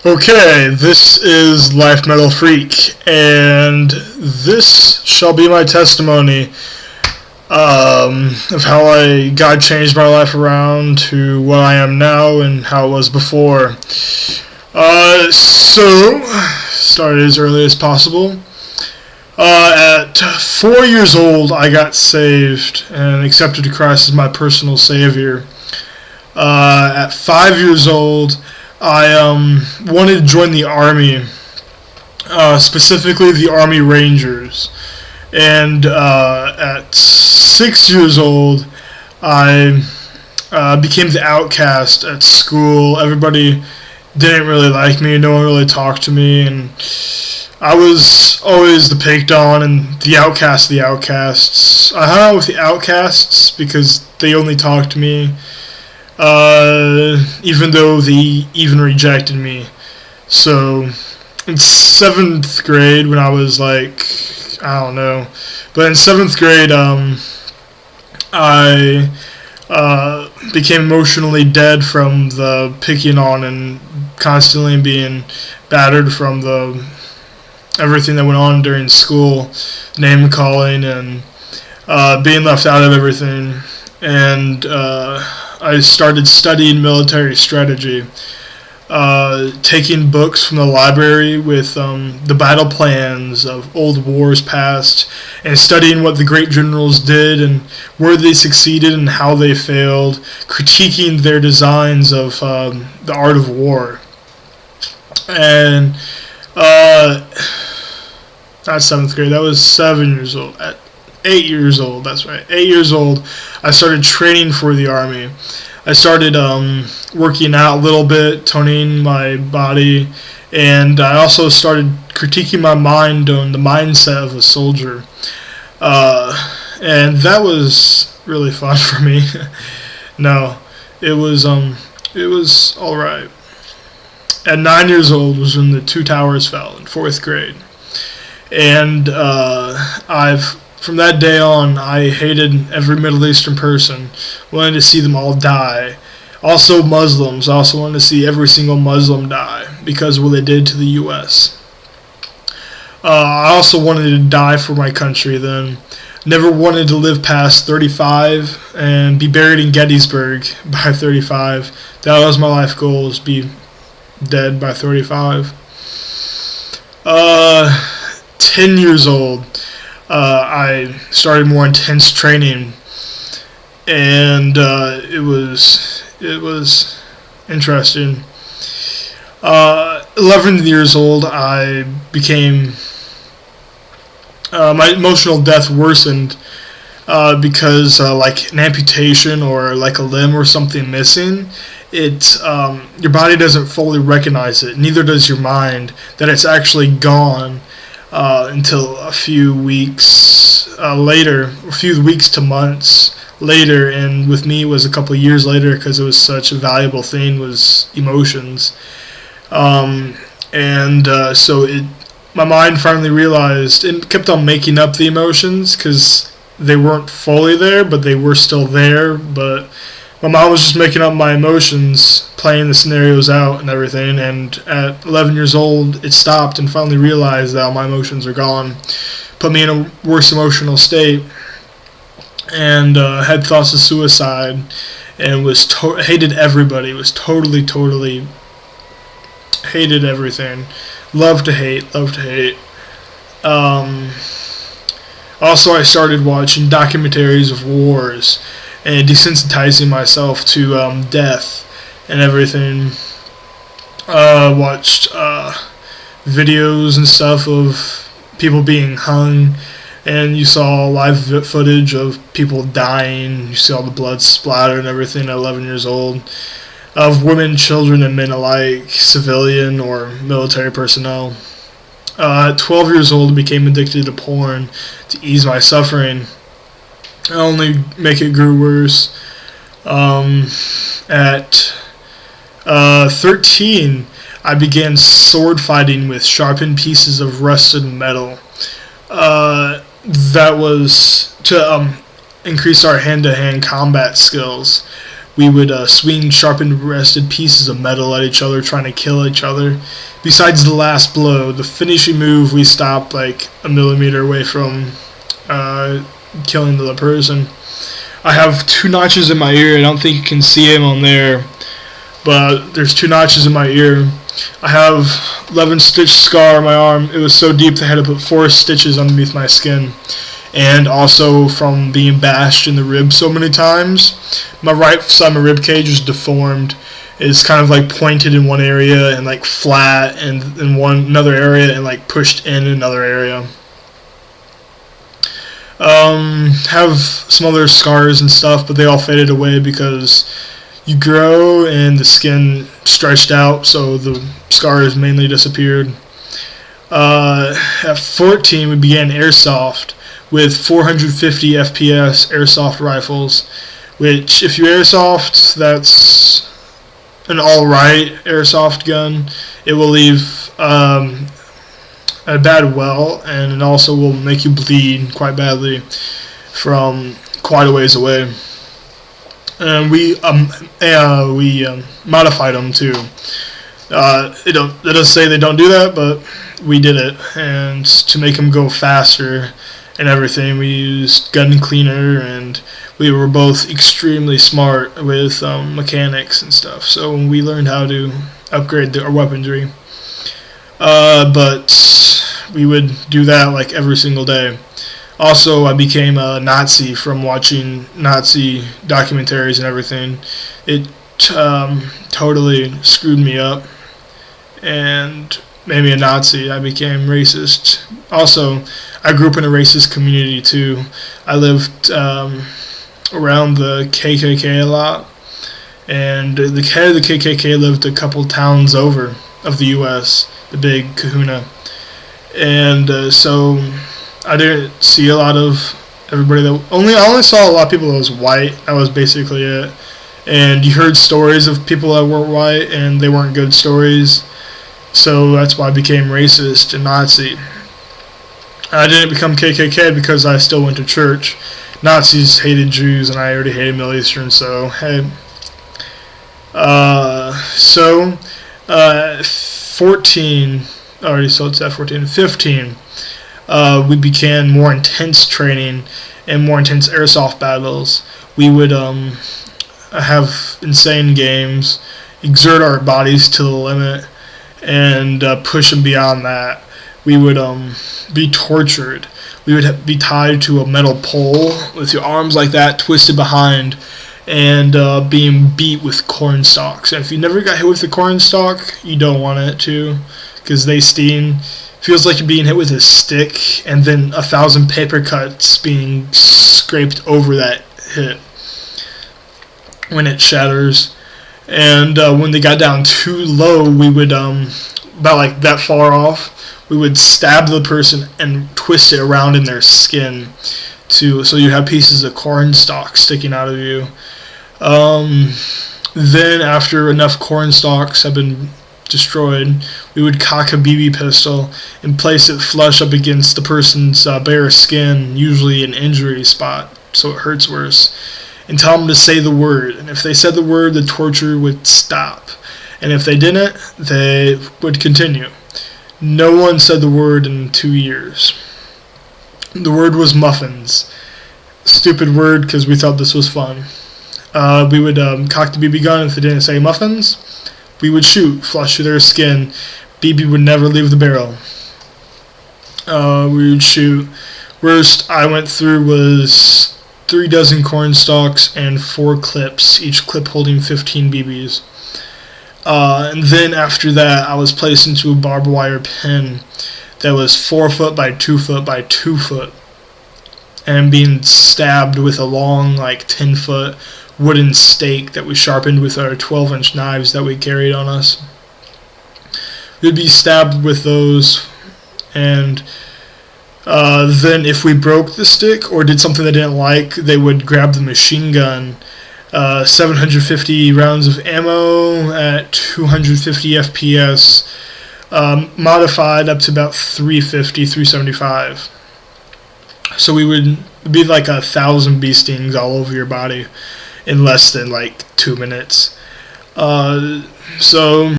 Okay, this is Life Metal Freak, and this shall be my testimony of how God changed my life around to what I am now and how it was before. Started as early as possible. At 4 years old, I got saved and accepted Christ as my personal Savior. At 5 years old, I wanted to join the Army, specifically the Army Rangers. And at 6 years old, I became the outcast at school. Everybody didn't really like me. No one really talked to me, and I was always the picked on and the outcast of the outcasts. I hung out with the outcasts because they only talked to me, even though they even rejected me. So in 7th grade, when I was like, I don't know, but in 7th grade, I became emotionally dead from the picking on and constantly being battered from the everything that went on during school, name calling and being left out of everything. And I started studying military strategy, taking books from the library with the battle plans of old wars past, and studying what the great generals did and where they succeeded and how they failed, critiquing their designs of the art of war. And not 7th grade, that was 7 years old. At 8 years old, that's right, 8 years old, I started training for the Army. I started working out a little bit, toning my body, and I also started critiquing my mind on the mindset of a soldier. And that was really fun for me. No, it was alright. At 9 years old was when the two towers fell in 4th grade. And from that day on, I hated every Middle Eastern person, wanted to see them all die. Also Muslims, I also wanted to see every single Muslim die because of what they did to the U.S. I also wanted to die for my country then. Never wanted to live past 35 and be buried in Gettysburg by 35. That was my life goal, was be dead by 35. 10 years old, I started more intense training, and it was interesting. 11 years old, I became my emotional death worsened because like an amputation or like a limb or something missing, your body doesn't fully recognize it. Neither does your mind that it's actually gone. Until a few weeks later, a few weeks to months later, and with me it was a couple of years later because it was such a valuable thing, was emotions. So my mind finally realized, and kept on making up the emotions because they weren't fully there, but they were still there. But my mom was just making up my emotions, playing the scenarios out and everything, and at 11 years old, it stopped and finally realized that all my emotions are gone. Put me in a worse emotional state, and had thoughts of suicide, and hated everybody, was totally hated everything. Love to hate. Also, I started watching documentaries of wars, and desensitizing myself to death and everything. Watched videos and stuff of people being hung, and you saw live footage of people dying. You see all the blood splatter and everything at 11 years old, of women, children, and men alike, civilian or military personnel. At 12 years old, I became addicted to porn to ease my suffering. Only make it grew worse. At 13, I began sword fighting with sharpened pieces of rusted metal. That was to increase our hand-to-hand combat skills. We would swing sharpened rusted pieces of metal at each other, trying to kill each other. Besides the last blow, the finishing move, we stopped like a millimeter away from killing the person. I have 2 notches in my ear. I don't think you can see them on there, but there's 2 notches in my ear. I have 11-stitch scar on my arm. It was so deep they had to put 4 stitches underneath my skin. And also from being bashed in the rib so many times, my right side of my rib cage is deformed. It's kind of like pointed in one area and like flat in another area and like pushed in another area. Have some other scars and stuff, but they all faded away because you grow and the skin stretched out, so the scars mainly disappeared. At 14, we began airsoft with 450 FPS airsoft rifles, which if you airsoft, that's an alright airsoft gun. It will leave a bad well, and it also will make you bleed quite badly from quite a ways away. And we modified them too. It doesn't say they don't do that, but we did it, and to make them go faster and everything, we used gun cleaner, and we were both extremely smart with mechanics and stuff. So we learned how to upgrade our weaponry. But we would do that like every single day. Also, I became a Nazi from watching Nazi documentaries and everything. It totally screwed me up and made me a Nazi. I became racist. Also, I grew up in a racist community too. I lived around the KKK a lot, and the head of the KKK lived a couple towns over of the U.S., the big kahuna. And so I didn't see a lot of everybody I only saw a lot of people that was white. That was basically it. And you heard stories of people that weren't white, and they weren't good stories. So that's why I became racist and Nazi. I didn't become KKK because I still went to church. Nazis hated Jews, and I already hated Middle Eastern, so hey. 14, already so it's at 14, 15, we began more intense training and more intense airsoft battles. We would have insane games, exert our bodies to the limit, and push them beyond that. We would be tortured. We would be tied to a metal pole with your arms like that, twisted behind, and being beat with corn stalks. And if you never got hit with a corn stalk, you don't want it to, because they sting. Feels like you're being hit with a stick, and then 1,000 paper cuts being scraped over that hit when it shatters. And when they got down too low, we would about like that far off, we would stab the person and twist it around in their skin so you have pieces of corn stalk sticking out of you. Then after enough corn stalks have been destroyed, we would cock a BB pistol and place it flush up against the person's bare skin, usually an injury spot, so it hurts worse, and tell them to say the word. And if they said the word, the torture would stop. And if they didn't, they would continue. No one said the word in 2 years. The word was muffins. Stupid word because we thought this was fun. We would cock the BB gun. If they didn't say muffins, we would shoot flush through their skin. BB would never leave the barrel. We would shoot. Worst I went through was 3 dozen corn stalks and 4 clips, each clip holding 15 BBs. And then after that, I was placed into a barbed wire pen that was 4 foot by 2 foot by 2 foot, and being stabbed with a long, like 10-foot wooden stake that we sharpened with our 12-inch knives that we carried on us. We'd be stabbed with those, and then if we broke the stick or did something they didn't like, they would grab the machine gun. 750 rounds of ammo at 250 FPS, modified up to about 350, 375. So we would be like 1,000 bee stings all over your body. in less than like 2 minutes. So